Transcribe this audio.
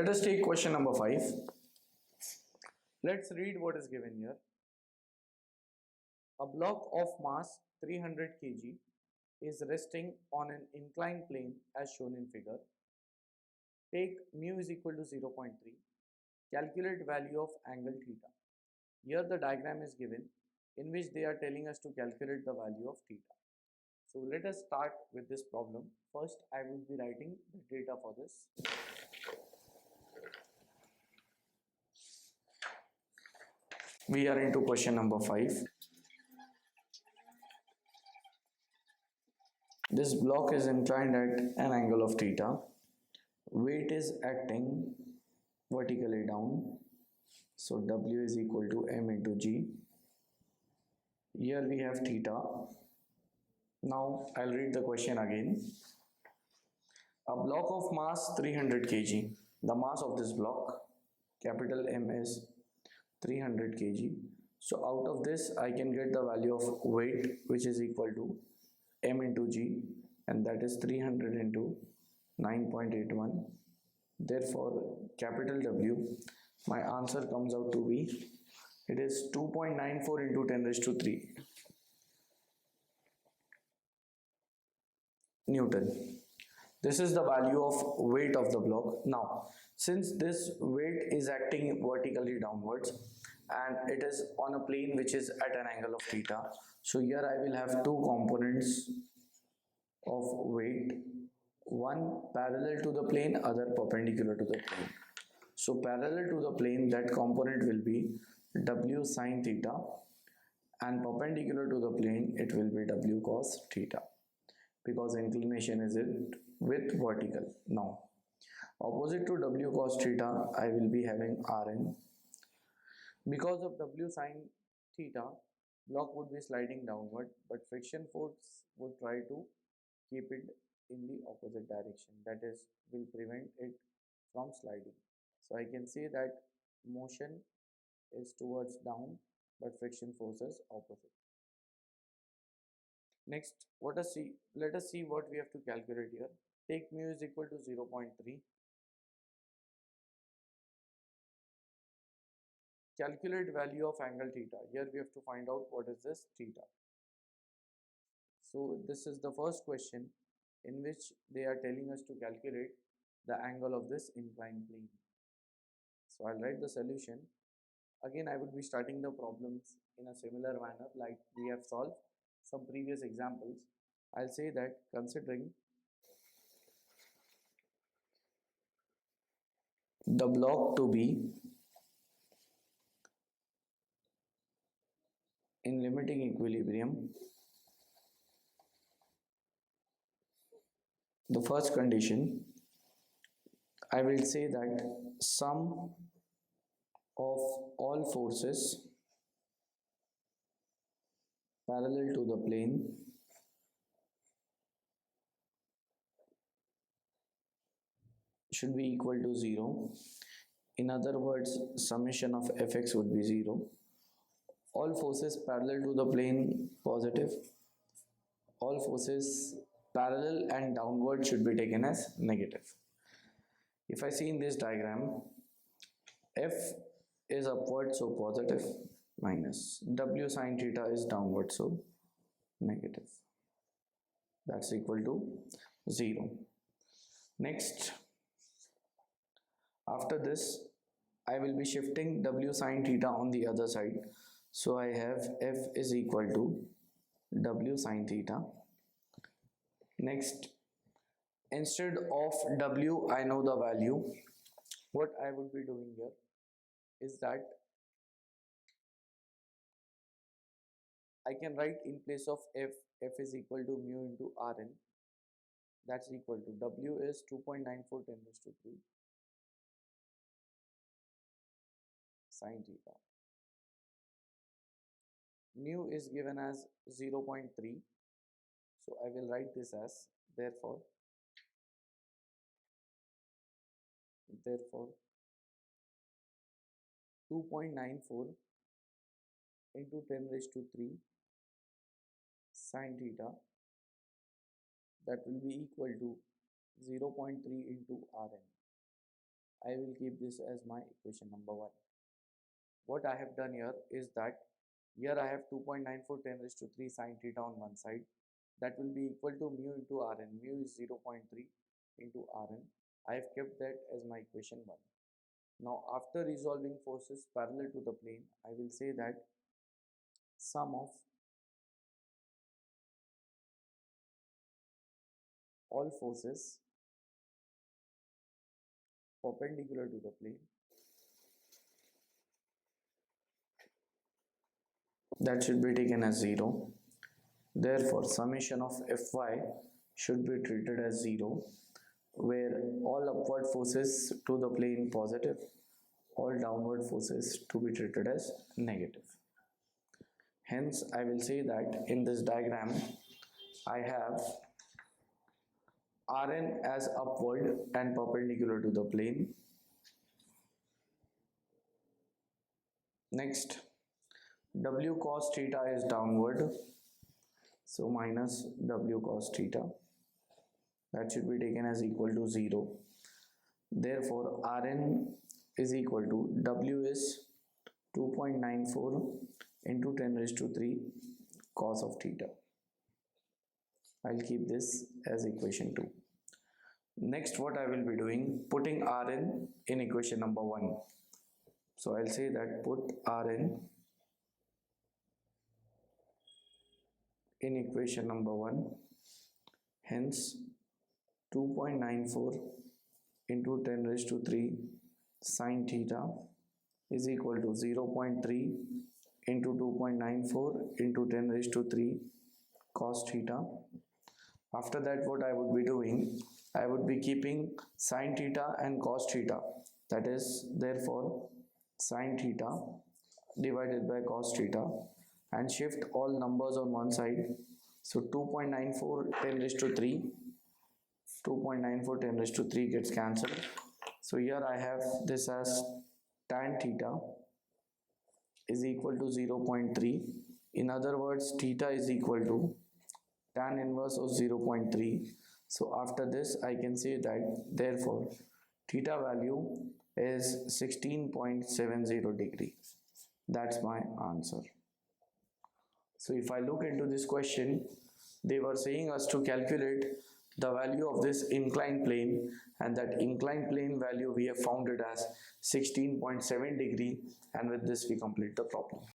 Let us take question number 5. Let's read what is given here. A block of mass 300 kg is resting on an inclined plane as shown in figure. Take mu is equal to 0.3. Calculate value of angle theta. Here the diagram is given in which they are telling us to calculate the value of theta. So let us start with this problem. First, I will be writing the data for this. We are into question number 5. This block is inclined at an angle of theta. Weight is acting vertically down. So W is equal to M into G. Here we have theta. Now I'll read the question again. A block of mass 300 kg. The mass of this block, capital M, is 300 kg. So out of this I can get the value of weight, which is equal to M into G, and that is 300 into 9.81. Therefore capital W, my answer comes out to be, it is 2.94 into 10 raised to 3 Newton. This is the value of weight of the block. Now, since this weight is acting vertically downwards and it is on a plane which is at an angle of theta, so here I will have two components of weight, one parallel to the plane, other perpendicular to the plane. So parallel to the plane, that component will be W sine theta, and perpendicular to the plane it will be W cos theta, because inclination is it with vertical. Now opposite to W cos theta I will be having Rn. Because of W sine theta, block would be sliding downward, but friction force would try to keep it in the opposite direction, that is, will prevent it from sliding. So I can say that motion is towards down, but friction force is opposite. Next, let us see what we have to calculate here. Take mu is equal to 0.3. Calculate value of angle theta. Here we have to find out what is this theta. So this is the first question in which they are telling us to calculate the angle of this inclined plane. So I'll write the solution. Again, I would be starting the problems in a similar manner like we have solved some previous examples. I'll say that considering the block to be in limiting equilibrium, the first condition, I will say that sum of all forces parallel to the plane should be equal to 0. In other words, summation of Fx would be 0. All forces parallel to the plane positive. All forces parallel and downward should be taken as negative. If I see in this diagram, F is upward, so positive, minus W sine theta is downward, so negative. That's equal to 0. Next, after this, I will be shifting W sine theta on the other side. So I have F is equal to W sine theta. Next, instead of W, I know the value. What I would be doing here is that I can write in place of F is equal to mu into Rn. That's equal to W is 2.94 10 raised to 3 sine theta. Mu is given as 0.3. So I will write this as therefore 2.94 into 10 raised to 3 sine theta, that will be equal to 0.3 into Rn. I will keep this as my equation number 1. What I have done here is that here I have 2.94 10 raised to 3 sine theta on one side. That will be equal to mu into Rn. Mu is 0.3 into Rn. I have kept that as my equation 1. Now after resolving forces parallel to the plane, I will say that sum of all forces perpendicular to the plane, that should be taken as 0. Therefore, summation of Fy should be treated as 0, where all upward forces to the plane positive, all downward forces to be treated as negative. Hence, I will say that in this diagram, I have Rn as upward and perpendicular to the plane. Next, W cos theta is downward, so minus W cos theta. That should be taken as equal to 0. Therefore, Rn is equal to W is 2.94 into 10 raised to 3 cos of theta. I'll keep this as equation 2. Next, what I will be doing, putting Rn in equation number 1. So I'll say that put Rn in equation number 1. Hence, 2.94 into 10 raised to 3 sine theta is equal to 0.3 into 2.94 into 10 raised to 3 cos theta. After that, what I would be doing, I would be keeping sine theta and cos theta. That is, therefore, sine theta divided by cos theta, and shift all numbers on one side. So 2.94 10 raised to 3, 2.94 10 raised to 3 gets cancelled. So here I have this as tan theta is equal to 0.3. In other words, theta is equal to tan inverse of 0.3. So after this, I can say that therefore theta value is 16.70 degree. That's my answer. So if I look into this question, they were saying us to calculate the value of this inclined plane, and that inclined plane value we have found it as 16.7 degree, and with this we complete the problem.